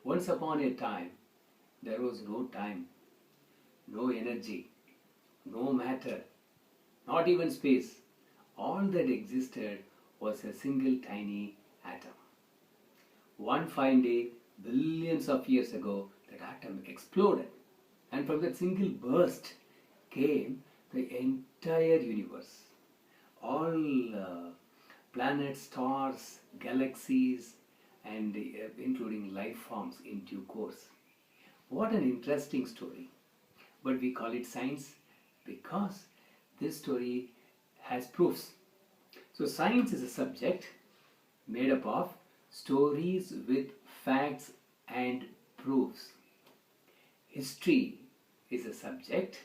Once upon a time, there was no time, no energy, no matter, not even space. All that existed was a single tiny atom. One fine day, billions of years ago, that atom exploded, and from that single burst came the entire universe. All planets, stars, galaxies, and including life forms in due course. What an interesting story. But we call it science because this story has proofs. So science is a subject made up of stories with facts and proofs. History is a subject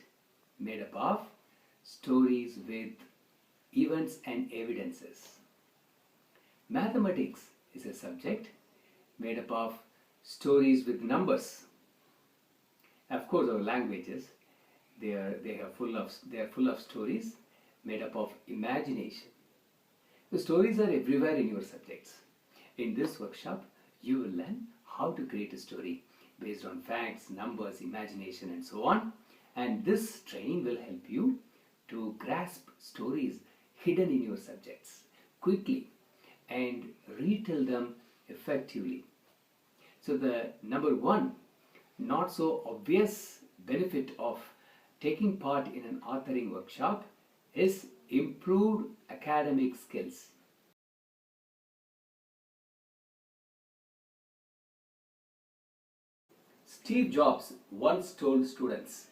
made up of stories with events and evidences. Mathematics is a subject made up of stories with numbers. Of course, our languages, they are full of stories made up of imagination. The stories are everywhere in your subjects. In this workshop, you will learn how to create a story based on facts, numbers, imagination, and so on. And this training will help you to grasp stories hidden in your subjects quickly and retell them effectively. So the number one, not so obvious benefit of taking part in an authoring workshop is improved academic skills. Steve Jobs once told students,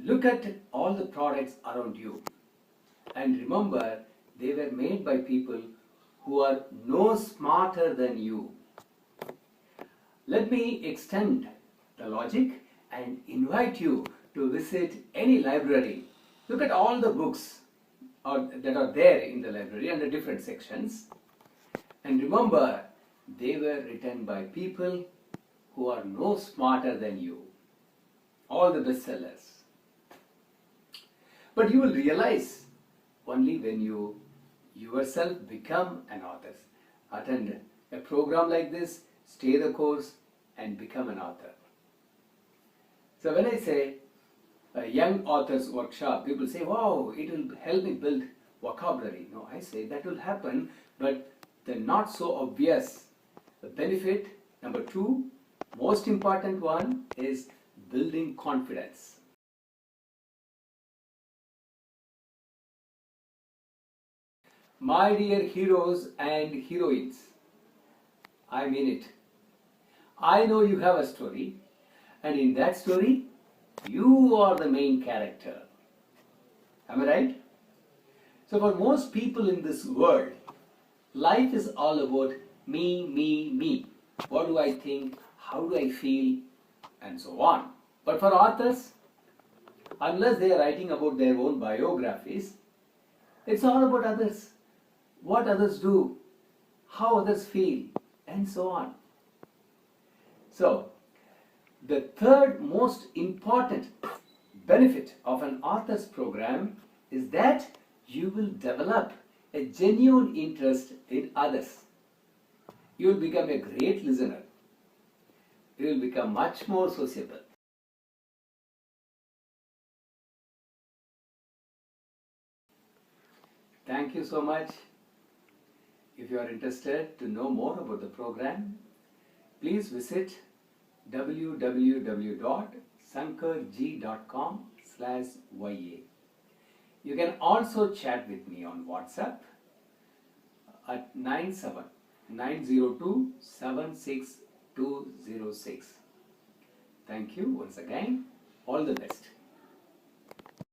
"Look at all the products around you and remember they were made by people who are no smarter than you." Let me extend the logic and invite you to visit any library. Look at all the books that are there in the library under different sections. And remember, they were written by people who are no smarter than you. All the bestsellers. But you will realize only when you yourself become an author. Attend a program like this, stay the course, and become an author. So when I say a young authors workshop, people say, "Wow, it will help me build vocabulary." No, I say that will happen, but the not so obvious benefit, number two, most important one, is building confidence. My dear heroes and heroines, I mean it. I know you have a story, and in that story, you are the main character. Am I right? So for most people in this world, life is all about me, me, me. What do I think? How do I feel? And so on. But for authors, unless they are writing about their own biographies, it's all about others. What others do, how others feel, and so on. So, the third most important benefit of an author's program is that you will develop a genuine interest in others. You will become a great listener. You will become much more sociable. Thank you so much. If you are interested to know more about the program, please visit www.sankarg.com/ya. You can also chat with me on WhatsApp at 97-902-76206. Thank you once again. All the best.